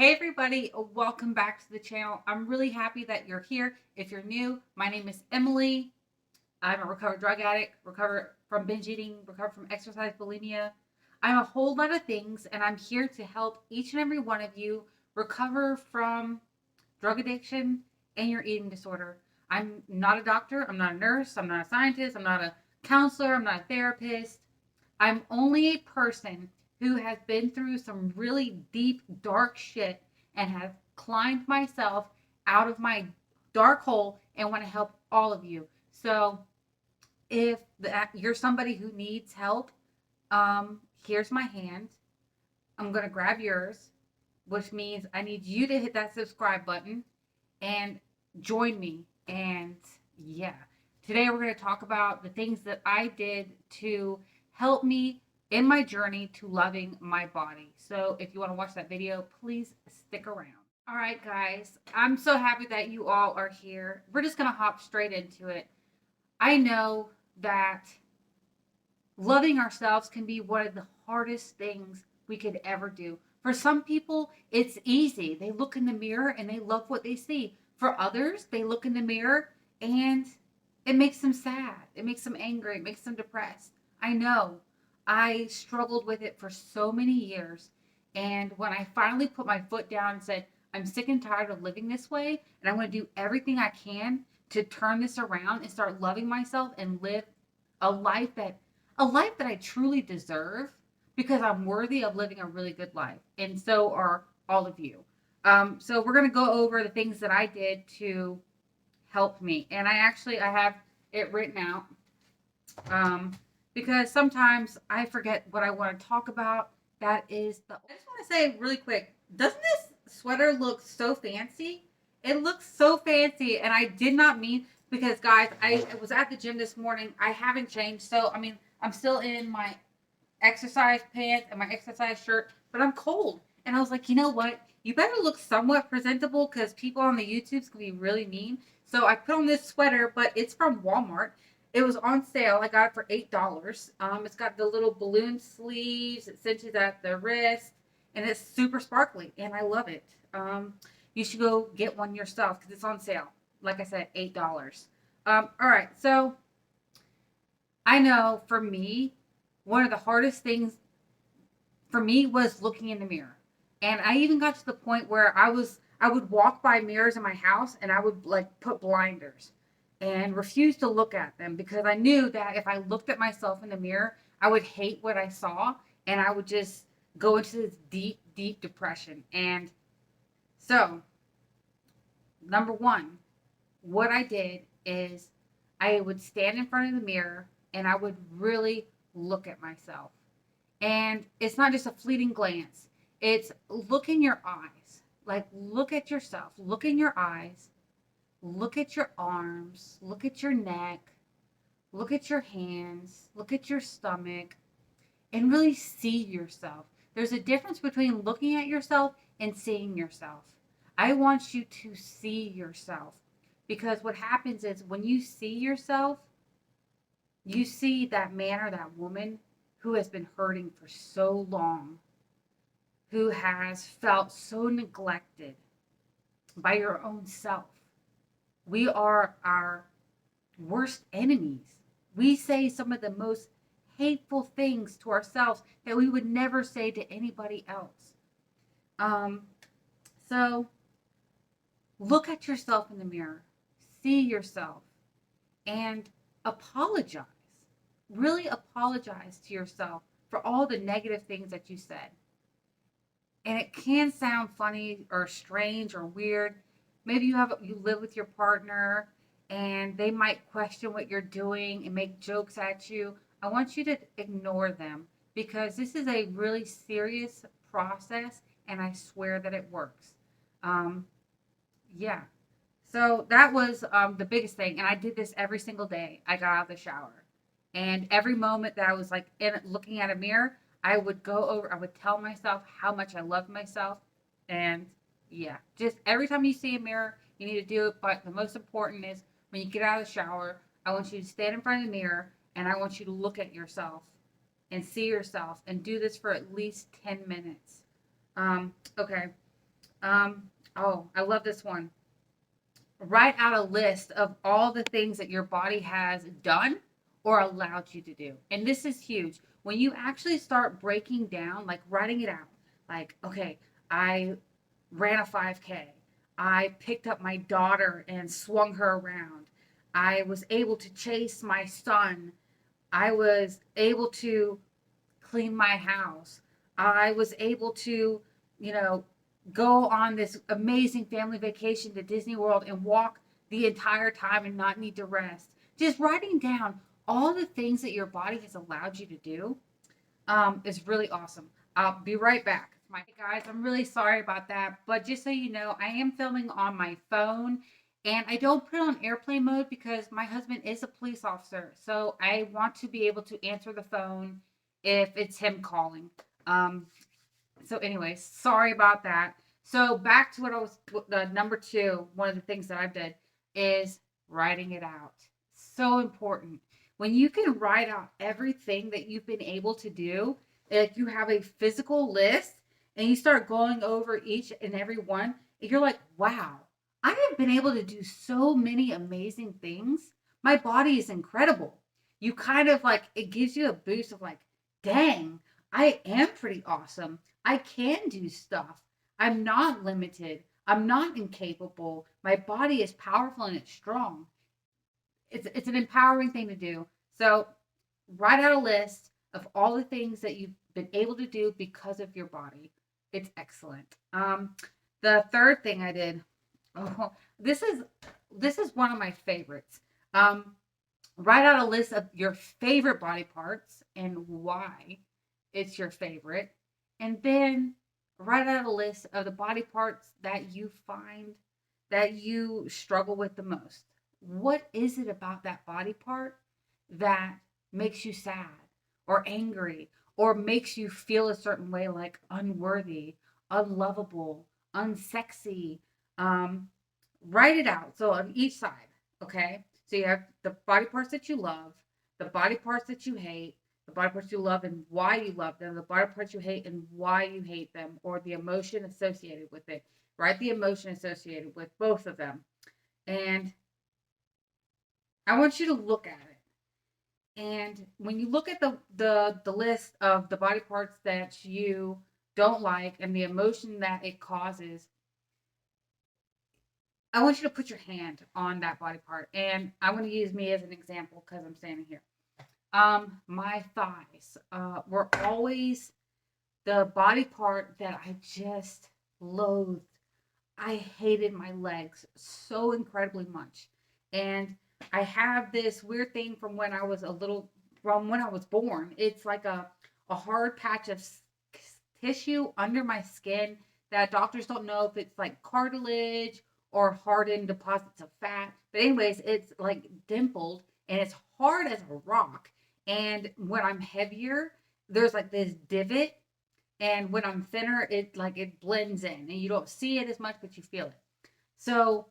Hey everybody, welcome back to the channel. I'm really happy that you're here. If you're new, my name is Emily. I'm a recovered drug addict, recovered from binge eating, recovered from exercise bulimia. I'm a whole lot of things, and I'm here to help each and every one of you recover from drug addiction and your eating disorder. I'm not a doctor, I'm not a nurse, I'm not a scientist, I'm not a counselor, I'm not a therapist. I'm only a person who has been through some really deep, dark shit and have climbed myself out of my dark hole and want to help all of you. So if you're somebody who needs help, here's my hand. I'm going to grab yours, which means I need you to hit that subscribe button and join me. And yeah, today we're going to talk about the things that I did to help me in my journey to loving my body. So if you want to watch that video, please stick around. All right, guys, I'm so happy that you all are here. We're just going to hop straight into it. I know that loving ourselves can be one of the hardest things we could ever do. For some people, it's easy. They look in the mirror and they love what they see. For others, they look in the mirror and it makes them sad. It makes them angry. It makes them depressed. I know. I struggled with it for so many years. And when I finally put my foot down and said, I'm sick and tired of living this way, and I'm going to do everything I can to turn this around and start loving myself and live a life that I truly deserve because I'm worthy of living a really good life. And so are all of you. So we're going to go over the things that I did to help me. And I have it written out because sometimes I forget what I want to talk about. That is I just want to say really quick, doesn't this sweater look so fancy? It looks so fancy, and I did not mean because guys, I was at the gym this morning. I haven't changed, so I mean, I'm still in my exercise pants and my exercise shirt, but I'm cold. And I was like, you know what? You better look somewhat presentable because people on the YouTubes can be really mean. So I put on this sweater, but it's from Walmart. It was on sale. I got it for $8. It's got the little balloon sleeves. It cinches at the wrist, and it's super sparkly, and I love it. You should go get one yourself because it's on sale. Like I said, $8. All right, so I know for me, one of the hardest things for me was looking in the mirror. And I even got to the point where I would walk by mirrors in my house and I would like put blinders and refuse to look at them because I knew that if I looked at myself in the mirror, I would hate what I saw and I would just go into this deep, deep depression. And so, number one, what I did is I would stand in front of the mirror and I would really look at myself. And it's not just a fleeting glance, it's look in your eyes. Like, look at yourself, look in your eyes, look at your arms, look at your neck, look at your hands, look at your stomach, and really see yourself. There's a difference between looking at yourself and seeing yourself. I want you to see yourself because what happens is when you see yourself, you see that man or that woman who has been hurting for so long, who has felt so neglected by your own self. We are our worst enemies. We say some of the most hateful things to ourselves that we would never say to anybody else. Um, so look at yourself in the mirror, see yourself, and apologize. Really apologize to yourself for all the negative things that you said. And it can sound funny or strange or weird. Maybe you live with your partner and they might question what you're doing and make jokes at you. I want you to ignore them because this is a really serious process and I swear that it works. Um, yeah. So that was the biggest thing. And I did this every single day I got out of the shower. And every moment that I was like looking at a mirror, I would tell myself how much I love myself. And yeah, just every time you see a mirror, you need to do it. But the most important is when you get out of the shower, I want you to stand in front of the mirror and I want you to look at yourself and see yourself and do this for at least 10 minutes. Okay. Oh, I love this one. Write out a list of all the things that your body has done or allowed you to do. And this is huge. When you actually start breaking down, like writing it out, like, okay, I ran a 5K. I picked up my daughter and swung her around. I was able to chase my son. I was able to clean my house. I was able to, you know, go on this amazing family vacation to Disney World and walk the entire time and not need to rest. Just writing down all the things that your body has allowed you to do is really awesome. I'll be right back. My guys, I'm really sorry about that, but just so you know, I am filming on my phone and I don't put it on airplane mode because my husband is a police officer. So I want to be able to answer the phone if it's him calling. Um, so, anyways, sorry about that. So, back to what I was, number two, one of the things that I've did is writing it out. So important. When you can write out everything that you've been able to do, like you have a physical list and you start going over each and every one, and you're like, wow, I have been able to do so many amazing things. My body is incredible. You kind of like, it gives you a boost of like, dang, I am pretty awesome. I can do stuff. I'm not limited. I'm not incapable. My body is powerful and it's strong. It's an empowering thing to do. So write out a list of all the things that you've been able to do because of your body. It's excellent. The third thing I did. Oh, this is one of my favorites. Write out a list of your favorite body parts and why it's your favorite. And then write out a list of the body parts that you find that you struggle with the most. What is it about that body part that makes you sad or angry or makes you feel a certain way like unworthy, unlovable, unsexy? Um, Write it out. So on each side, okay? So you have the body parts that you love, the body parts that you hate, the body parts you love and why you love them, the body parts you hate and why you hate them, or the emotion associated with it. Write the emotion associated with both of them. And I want you to look at it. And when you look at the list of the body parts that you don't like and the emotion that it causes, I want you to put your hand on that body part. And I'm going to use me as an example because I'm standing here. My thighs were always the body part that I just loathed. I hated my legs so incredibly much. And I have this weird thing from when I was born. It's like a hard patch of tissue under my skin that doctors don't know if it's like cartilage or hardened deposits of fat. But, anyways, it's like dimpled and it's hard as a rock. And when I'm heavier, there's like this divot, and when I'm thinner, it blends in and you don't see it as much, but you feel it. So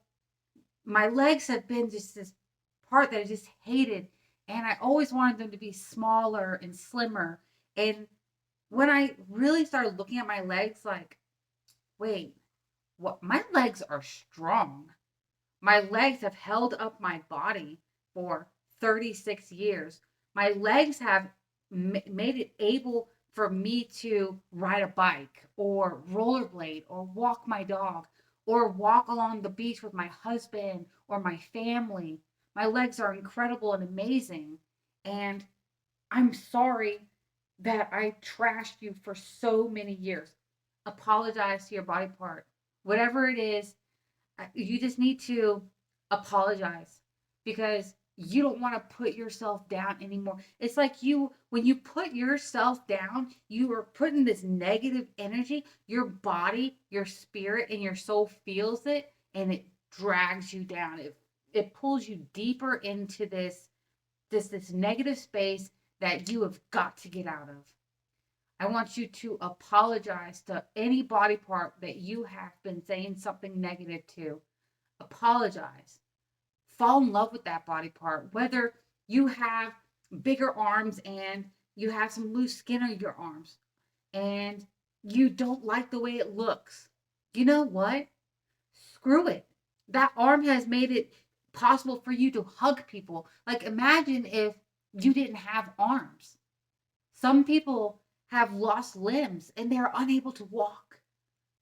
my legs have been just this part that I just hated, and I always wanted them to be smaller and slimmer. And when I really started looking at my legs, like, wait, what? My legs are strong. My legs have held up my body for 36 years. My legs have made it able for me to ride a bike or rollerblade or walk my dog or walk along the beach with my husband or my family. My legs are incredible and amazing. And I'm sorry that I trashed you for so many years. Apologize to your body part. Whatever it is, you just need to apologize because you don't want to put yourself down anymore. It's like when you put yourself down, you are putting this negative energy. Your body, your spirit, and your soul feels it and it drags you down. It pulls you deeper into this negative space that you have got to get out of. I want you to apologize to any body part that you have been saying something negative to. Apologize. Fall in love with that body part. Whether you have bigger arms and you have some loose skin on your arms and you don't like the way it looks, You know what? Screw it. That arm has made it possible for you to hug people. Like, imagine if you didn't have arms. Some people have lost limbs and they're unable to walk.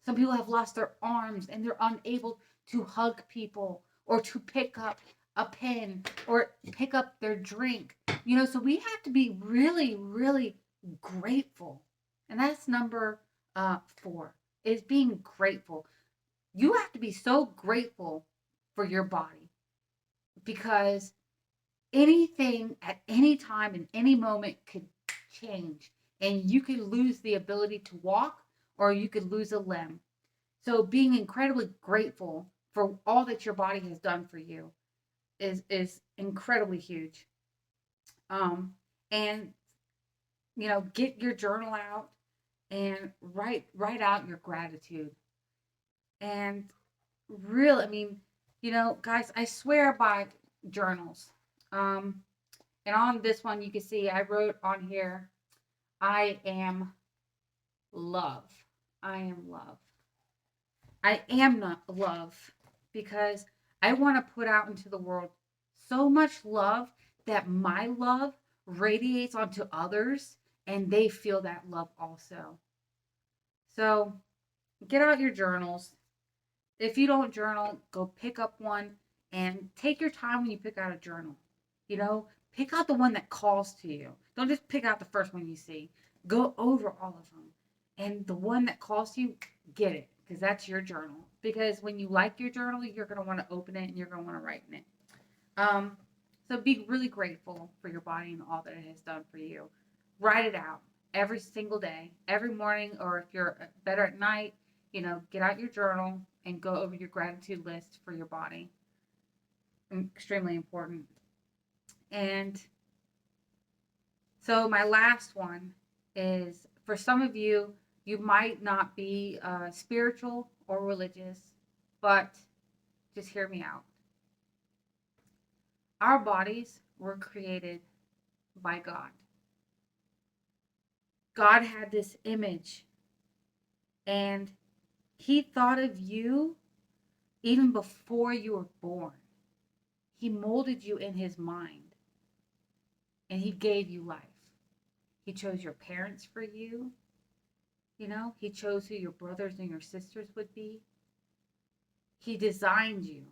Some people have lost their arms and they're unable to hug people or to pick up a pen or pick up their drink. So we have to be really, really grateful. And that's number 4 is being grateful. You have to be so grateful for your body because anything at any time in any moment could change and you could lose the ability to walk or you could lose a limb. So being incredibly grateful for all that your body has done for you is incredibly huge. And get your journal out and write out your gratitude. And real, I mean, guys, I swear by journals. Um, and on this one, you can see I wrote on here, I am love. I am love. I am not love because I want to put out into the world so much love that my love radiates onto others and they feel that love also. So get out your journals. If you don't journal, go pick up one and take your time when you pick out a journal. Pick out the one that calls to you. Don't just pick out the first one you see. Go over all of them. And the one that calls to you, get it because that's your journal. Because when you like your journal, you're going to want to open it and you're going to want to write in it. Um, so be really grateful for your body and all that it has done for you. Write it out every single day, every morning, or if you're better at night, get out your journal and go over your gratitude list for your body. Extremely important. And so my last one is for some of you, you might not be spiritual or religious, but just hear me out. Our bodies were created by God. God had this image and he thought of you even before you were born. He molded you in his mind and he gave you life. He chose your parents for you. He chose who your brothers and your sisters would be. He designed you.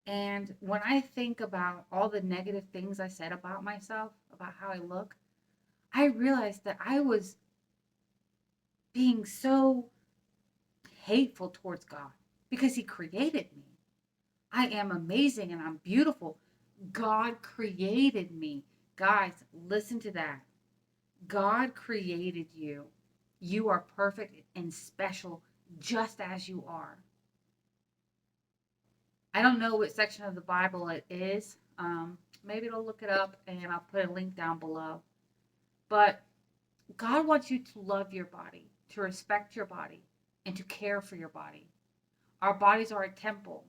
And when I think about all the negative things I said about myself, about how I look, I realized that I was being so hateful towards God because he created me. I am amazing and I'm beautiful. God created me. Guys, listen to that. God created you. You are perfect and special just as you are. I don't know what section of the Bible it is. Maybe it'll look it up and I'll put a link down below. But God wants you to love your body, to respect your body, and to care for your body. Our bodies are a temple.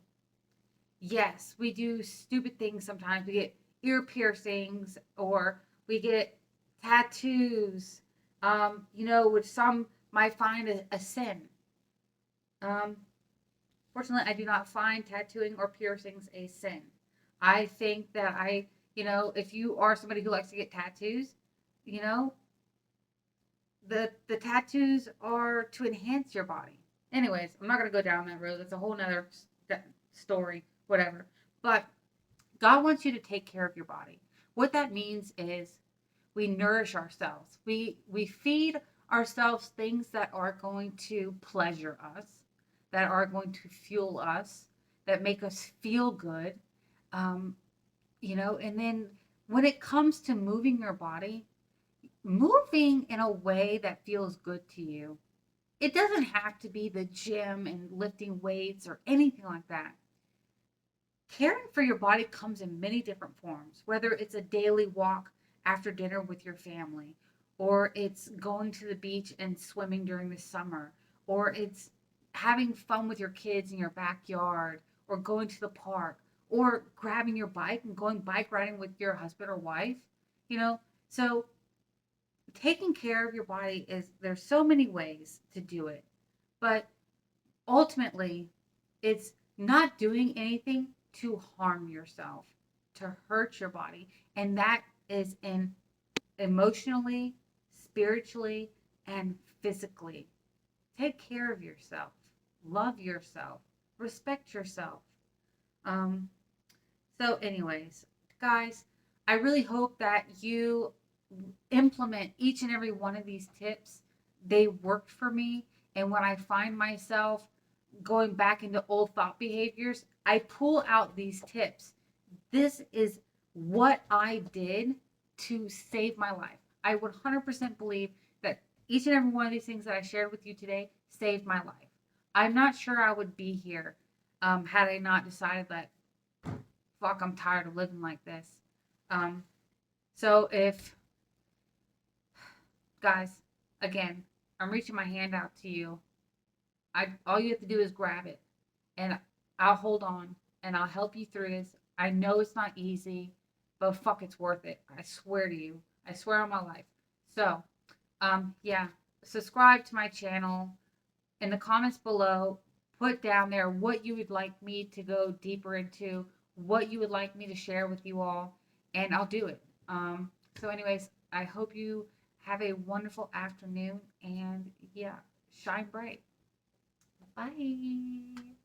Yes, we do stupid things sometimes. We get ear piercings or we get tattoos, which some might find a sin. Fortunately, I do not find tattooing or piercings a sin. I think that if you are somebody who likes to get tattoos, you know, the tattoos are to enhance your body. Anyways, I'm not going to go down that road. That's a whole nother story, whatever. But God wants you to take care of your body. What that means is we nourish ourselves. We feed ourselves things that are going to pleasure us, that are going to fuel us, that make us feel good. Um, and then when it comes to moving your body, moving in a way that feels good to you. It doesn't have to be the gym and lifting weights or anything like that. Caring for your body comes in many different forms, whether it's a daily walk after dinner with your family, or it's going to the beach and swimming during the summer, or it's having fun with your kids in your backyard, or going to the park, or grabbing your bike and going bike riding with your husband or wife. So taking care of your body there's so many ways to do it, But ultimately, it's not doing anything to harm yourself, to hurt your body. And that is in emotionally, spiritually, and physically. Take care of yourself, love yourself, respect yourself. Um, so, anyways, guys, I really hope that you implement each and every one of these tips. They worked for me. And when I find myself going back into old thought behaviors, I pull out these tips. This is what I did to save my life. I would 100% believe that each and every one of these things that I shared with you today saved my life. I'm not sure I would be here had I not decided that, fuck, I'm tired of living like this. Um, so if, guys, again, I'm reaching my hand out to you. All you have to do is grab it, and I'll hold on, and I'll help you through this. I know it's not easy, but fuck, it's worth it. I swear to you. I swear on my life. So, yeah, subscribe to my channel. In the comments below, put down there what you would like me to go deeper into, what you would like me to share with you all, and I'll do it. So, anyways, I hope you have a wonderful afternoon, and yeah, shine bright. Bye.